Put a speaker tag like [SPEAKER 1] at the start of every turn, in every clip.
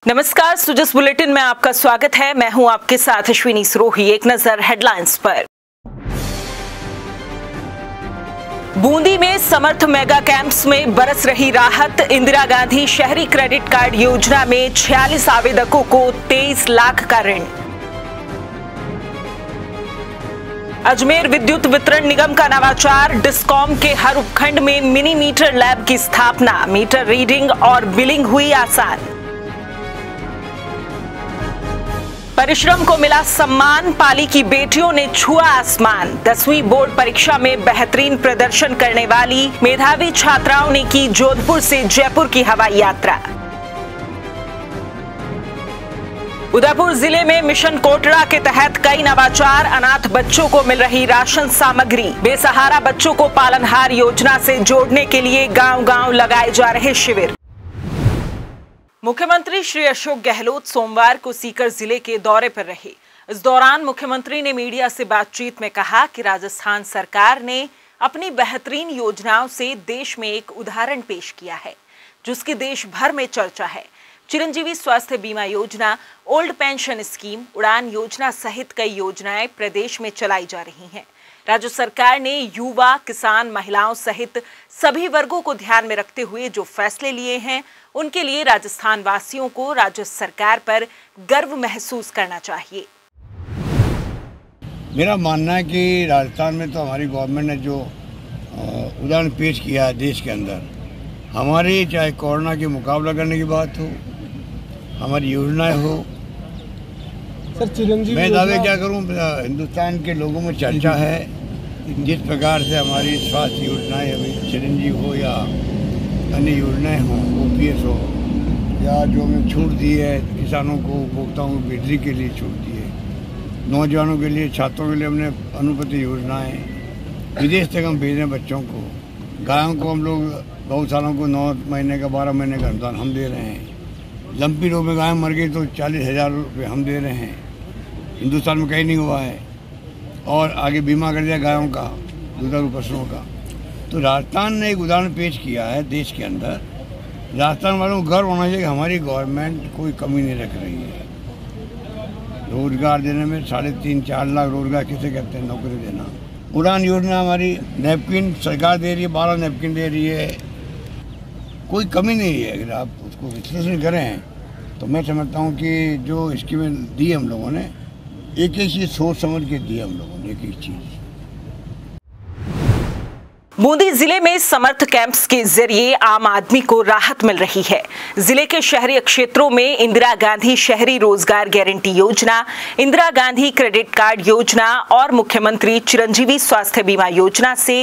[SPEAKER 1] नमस्कार, सुजस बुलेटिन में आपका स्वागत है। मैं हूं आपके साथ अश्विनी सरोही। एक नजर हेडलाइंस पर। बूंदी में समर्थ मेगा कैंप्स में बरस रही राहत। इंदिरा गांधी शहरी क्रेडिट कार्ड योजना में 46 आवेदकों को 23 लाख का ऋण। अजमेर विद्युत वितरण निगम का नवाचार। डिस्कॉम के हर उपखंड में मिनी मीटर लैब की स्थापना। मीटर रीडिंग और बिलिंग हुई आसान। परिश्रम को मिला सम्मान। पाली की बेटियों ने छुआ आसमान। 10वीं बोर्ड परीक्षा में बेहतरीन प्रदर्शन करने वाली मेधावी छात्राओं ने की जोधपुर से जयपुर की हवाई यात्रा। उदयपुर जिले में मिशन कोटड़ा के तहत कई नवाचार। अनाथ बच्चों को मिल रही राशन सामग्री। बेसहारा बच्चों को पालनहार योजना से जोड़ने के लिए गांव-गांव लगाए जा रहे शिविर। मुख्यमंत्री श्री अशोक गहलोत सोमवार को सीकर जिले के दौरे पर रहे। इस दौरान मुख्यमंत्री ने मीडिया से बातचीत में कहा कि राजस्थान सरकार ने अपनी बेहतरीन योजनाओं से देश में एक उदाहरण पेश किया है, जिसकी देश भर में चर्चा है। चिरंजीवी स्वास्थ्य बीमा योजना, ओल्ड पेंशन स्कीम, उड़ान योजना सहित कई योजनाएं प्रदेश में चलाई जा रही हैं। राज्य सरकार ने युवा, किसान, महिलाओं सहित सभी वर्गों को ध्यान में रखते हुए जो फैसले लिए हैं, उनके लिए राजस्थान वासियों को राज्य सरकार पर गर्व महसूस करना चाहिए।
[SPEAKER 2] मेरा मानना है कि राजस्थान में तो हमारी गवर्नमेंट ने जो उदाहरण पेश किया है देश के अंदर, हमारी चाहे कोरोना के मुकाबला करने की बात हो, हमारी योजनाएं हो, मैं दावे क्या करूं, हिंदुस्तान के लोगों में चर्चा है। जिस प्रकार से हमारी स्वास्थ्य योजनाएं, अभी चिरंजीव हो या अन्य योजनाएं हों, OPS हो, या जो हमें छूट दी है किसानों को, उपभोक्ताओं को बिजली के लिए छूट दी है, नौजवानों के लिए, छात्रों के लिए हमने अनुपति योजनाएं, विदेश तक हम भेज रहे हैं बच्चों को, गायों को हम लोग गौशालाओं को 9 महीने का 12 महीने का अनुदान हम दे रहे हैं। लंपी रोग में गाय मर गई तो 40,000 रुपये हम दे रहे हैं। हिंदुस्तान में कहीं नहीं हुआ है। और आगे बीमा कर दिया गायों का, दुधारू पशुओं का। तो राजस्थान ने एक उदाहरण पेश किया है देश के अंदर। राजस्थान वालों को गर्व होना चाहिए कि हमारी गवर्नमेंट कोई कमी नहीं रख रही है। रोजगार देने में 3.5-4 लाख रोजगार किसे कहते हैं, नौकरी देना। उड़ान योजना हमारी नैपकिन सरकार दे रही है, 12 नैपकिन दे रही है, कोई कमी नहीं है। अगर आप उसको विश्लेषण करें तो मैं समझता हूँ कि जो स्कीमें दी हम लोगों ने, एक एक चीज सोच समझ के दी हम लोगों ने, एक एक चीज।
[SPEAKER 1] बूंदी जिले में समर्थ कैंप्स के जरिए आम आदमी को राहत मिल रही है। जिले के शहरी क्षेत्रों में इंदिरा गांधी शहरी रोजगार गारंटी योजना, इंदिरा गांधी क्रेडिट कार्ड योजना और मुख्यमंत्री चिरंजीवी स्वास्थ्य बीमा योजना से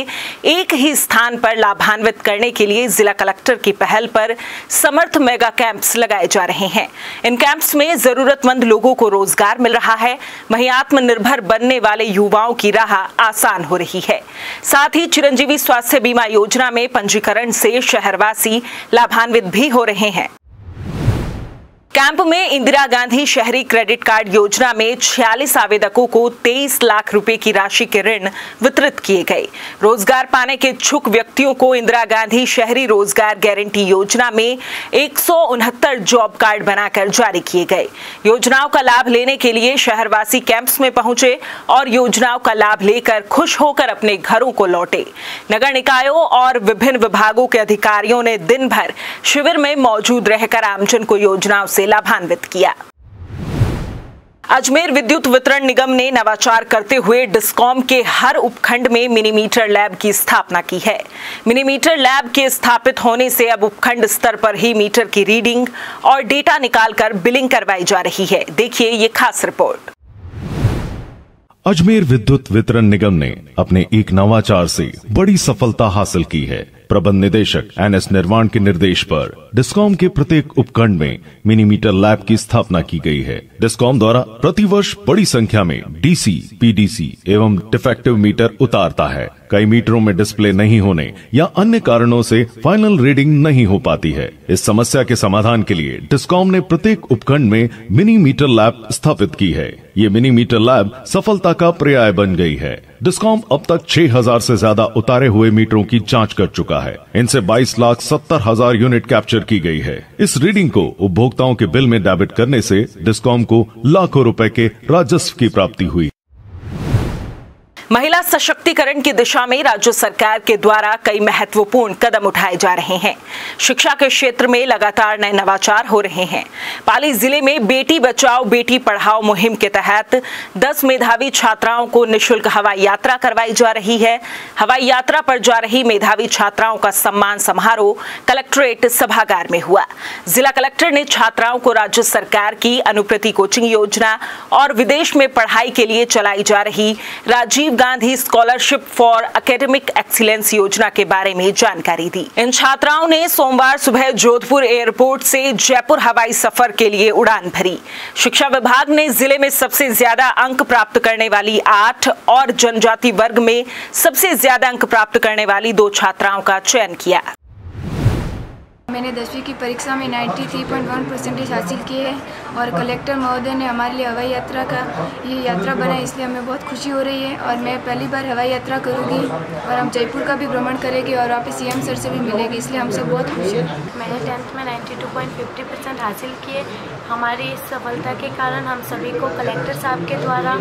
[SPEAKER 1] एक ही स्थान पर लाभान्वित करने के लिए जिला कलेक्टर की पहल पर समर्थ मेगा कैंप्स लगाए जा रहे हैं। इन कैंप्स में जरूरतमंद लोगों को रोजगार मिल रहा है, वहीं आत्मनिर्भर बनने वाले युवाओं की राह आसान हो रही है। साथ ही चिरंजीवी स्वास्थ्य बीमा योजना में पंजीकरण से शहरवासी लाभान्वित भी हो रहे हैं। कैंप में इंदिरा गांधी शहरी क्रेडिट कार्ड योजना में 46 आवेदकों को 23 लाख रुपए की राशि के ऋण वितरित किए गए। रोजगार पाने के इच्छुक व्यक्तियों को इंदिरा गांधी शहरी रोजगार गारंटी योजना में 169 जॉब कार्ड बनाकर जारी किए गए। योजनाओं का लाभ लेने के लिए शहरवासी कैंप्स में पहुंचे और योजनाओं का लाभ लेकर खुश होकर अपने घरों को लौटे। नगर निकायों और विभिन्न विभागों के अधिकारियों ने दिन भर शिविर में मौजूद रहकर आमजन को योजनाओं से लाभान्वित किया। अजमेर विद्युत वितरण निगम ने नवाचार करते हुए डिस्कॉम के हर उपखंड में मिनी मीटर लैब की स्थापना की है। मिनी मीटर लैब के स्थापित होने से अब उपखंड स्तर पर ही मीटर की रीडिंग और डेटा निकालकर बिलिंग करवाई जा रही है। देखिए ये खास रिपोर्ट।
[SPEAKER 3] अजमेर विद्युत वितरण निगम ने अपने एक नवाचार से बड़ी सफलता हासिल की है। प्रबंध निदेशक NS निर्वाण के निर्देश पर डिस्कॉम के प्रत्येक उपखंड में मिनी मीटर लैब की स्थापना की गई है। डिस्कॉम द्वारा प्रतिवर्ष बड़ी संख्या में DC, PDC एवं डिफेक्टिव मीटर उतारता है। कई मीटरों में डिस्प्ले नहीं होने या अन्य कारणों से फाइनल रीडिंग नहीं हो पाती है। इस समस्या के समाधान के लिए डिस्कॉम ने प्रत्येक उपखंड में मिनी मीटर लैब स्थापित की है। ये मिनी मीटर लैब सफलता का पर्याय बन गई है। डिस्कॉम अब तक 6000 से ज्यादा उतारे हुए मीटरों की जांच कर चुका है। इनसे 22,70,000 यूनिट कैप्चर की गई है। इस रीडिंग को उपभोक्ताओं के बिल में डेबिट करने से डिस्कॉम को लाखों रुपए के राजस्व की प्राप्ति हुई।
[SPEAKER 1] महिला सशक्तिकरण की दिशा में राज्य सरकार के द्वारा कई महत्वपूर्ण कदम उठाए जा रहे हैं। शिक्षा के क्षेत्र में लगातार नए नवाचार हो रहे हैं। पाली जिले में बेटी बचाओ बेटी पढ़ाओ मुहिम के तहत 10 मेधावी छात्राओं को निःशुल्क हवाई यात्रा करवाई जा रही है। हवाई यात्रा पर जा रही मेधावी छात्राओं का सम्मान समारोह कलेक्ट्रेट सभागार में हुआ। जिला कलेक्टर ने छात्राओं को राज्य सरकार की अनुप्रति कोचिंग योजना और विदेश में पढ़ाई के लिए चलाई जा रही Rajiv Gandhi scholarship for academic excellence योजना के बारे में जानकारी दी। इन छात्राओं ने सोमवार सुबह जोधपुर एयरपोर्ट से जयपुर हवाई सफर के लिए उड़ान भरी। शिक्षा विभाग ने जिले में सबसे ज्यादा अंक प्राप्त करने वाली 8 और जनजाति वर्ग में सबसे ज्यादा अंक प्राप्त करने वाली 2 छात्राओं का चयन किया।
[SPEAKER 4] मैंने 10वीं की परीक्षा में 93.1% हासिल की है और कलेक्टर महोदय ने हमारे लिए हवाई यात्रा का ये यात्रा बनाई, इसलिए हमें बहुत खुशी हो रही है और मैं पहली बार हवाई यात्रा करूँगी और हम जयपुर का भी भ्रमण करेंगे और वहाँ पे सीएम सर से भी मिलेंगे, इसलिए हम सब बहुत खुश हैं।
[SPEAKER 5] मैंने 10th में 92.50% हासिल किए। हमारी इस सफलता के कारण हम सभी को कलेक्टर साहब के द्वारा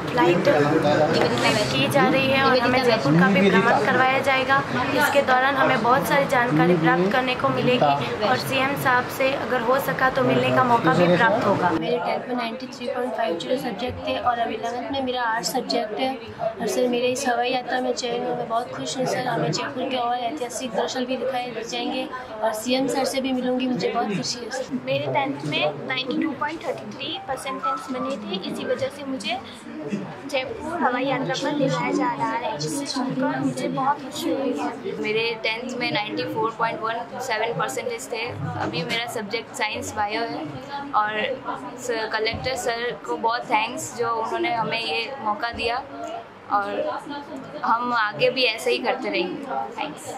[SPEAKER 5] फ्लाइट की जा रही है और हमें जयपुर का भी भ्रमण करवाया जाएगा। इसके दौरान हमें बहुत सारी जानकारी प्राप्त करने को मिलेगी और सीएम साहब से अगर हो सका तो मिलने का मौका भी प्राप्त होगा।
[SPEAKER 6] मेरे 10th में 93.50 सब्जेक्ट थे और अब 11th में मेरा 8 सब्जेक्ट है और सर मेरे इस हवाई यात्रा में चयन हुआ, मैं बहुत खुश हूँ सर। हमें जयपुर के और ऐतिहासिक दर्शन भी दिखाए जाएंगे और सीएम सर से भी मिलूंगी, मुझे बहुत खुशी है सर।
[SPEAKER 5] मेरे 10th में 92.33% बने थे, इसी वजह से मुझे जयपुर हवाई यात्रा पर ले जाया जा रहा है, जिससे सुनकर मुझे बहुत खुशी हुई है।
[SPEAKER 7] मेरे 10th में 94.17% थे। अभी मेरा सब्जेक्ट साइंस बायो है और कलेक्टर सर को बहुत थैंक्स जो उन्होंने हमें ये मौका दिया और हम आगे भी ऐसे ही करते रहेंगे। थैंक्स।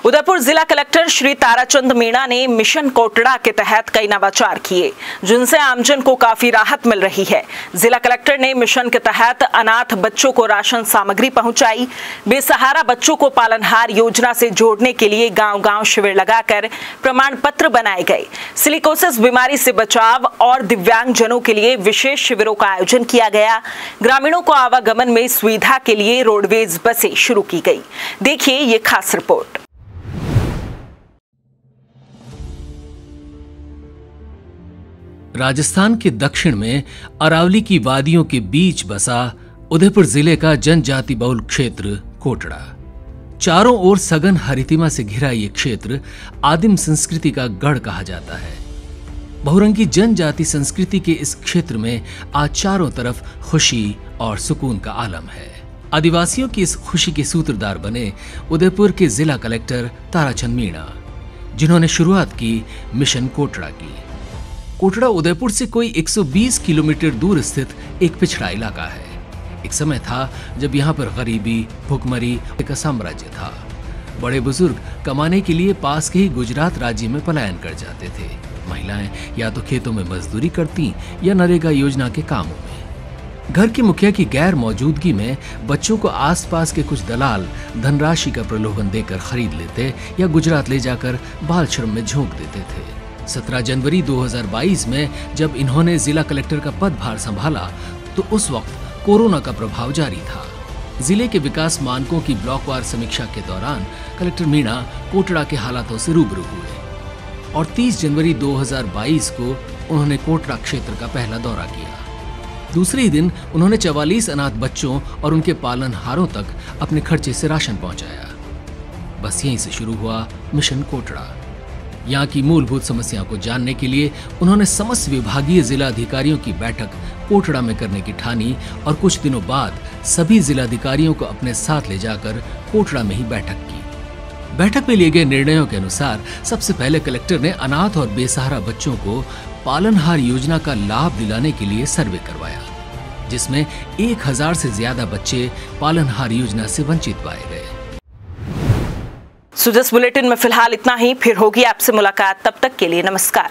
[SPEAKER 1] उदयपुर जिला कलेक्टर श्री ताराचंद मीणा ने मिशन कोटड़ा के तहत कई नवाचार किए, जिनसे आमजन को काफी राहत मिल रही है। जिला कलेक्टर ने मिशन के तहत अनाथ बच्चों को राशन सामग्री पहुंचाई। बेसहारा बच्चों को पालनहार योजना से जोड़ने के लिए गांव-गांव शिविर लगाकर प्रमाण पत्र बनाए गए। सिलिकोसिस बीमारी से बचाव और दिव्यांगजनों के लिए विशेष शिविरों का आयोजन किया गया। ग्रामीणों को आवागमन में सुविधा के लिए रोडवेज बसें शुरू की गई। देखिए ये खास रिपोर्ट।
[SPEAKER 8] राजस्थान के दक्षिण में अरावली की वादियों के बीच बसा उदयपुर जिले का जनजाति बहुल क्षेत्र कोटड़ा। चारों ओर सघन हरितिमा से घिरा ये क्षेत्र आदिम संस्कृति का गढ़ कहा जाता है। बहुरंगी जनजाति संस्कृति के इस क्षेत्र में आज चारों तरफ खुशी और सुकून का आलम है। आदिवासियों की इस खुशी के सूत्रधार बने उदयपुर के जिला कलेक्टर ताराचंद मीणा, जिन्होंने शुरुआत की मिशन कोटड़ा की। कोटड़ा उदयपुर से कोई 120 किलोमीटर दूर स्थित एक पिछड़ा इलाका है। एक समय था जब यहाँ पर गरीबी, भुखमरी का साम्राज्य था। बड़े बुजुर्ग कमाने के लिए पास के ही गुजरात राज्य में पलायन कर जाते थे। महिलाएं या तो खेतों में मजदूरी करती या नरेगा योजना के कामों में। घर की मुखिया की गैर मौजूदगी में बच्चों को आसपास के कुछ दलाल धनराशि का प्रलोभन देकर खरीद लेते या गुजरात ले जाकर बाल श्रम में झोंक देते थे। 17 जनवरी 2022 में जब इन्होंने जिला कलेक्टर का पदभार संभाला तो उस वक्त कोरोना का प्रभाव जारी था। जिले के विकास मानकों की ब्लॉकवार समीक्षा के दौरान कलेक्टर मीणा कोटड़ा के हालातों से रूबरू हुए और 30 जनवरी 2022 को उन्होंने कोटड़ा क्षेत्र का पहला दौरा किया। दूसरे दिन उन्होंने 44 अनाथ बच्चों और उनके पालनहारों तक अपने खर्चे से राशन पहुंचाया। बस यहीं से शुरू हुआ मिशन कोटड़ा। यहाँ की मूलभूत समस्याओं को जानने के लिए उन्होंने समस्त विभागीय जिला अधिकारियों की बैठक कोटड़ा में करने की ठानी और कुछ दिनों बाद सभी जिलाधिकारियों को अपने साथ ले जाकर कोटड़ा में ही बैठक की। बैठक में लिए गए निर्णयों के अनुसार सबसे पहले कलेक्टर ने अनाथ और बेसहारा बच्चों को पालनहार योजना का लाभ दिलाने के लिए सर्वे करवाया, जिसमें 1000 से ज्यादा बच्चे पालनहार योजना से वंचित पाए गए।
[SPEAKER 1] सुजस बुलेटिन में फिलहाल इतना ही, फिर होगी आपसे मुलाकात। तब तक के लिए नमस्कार।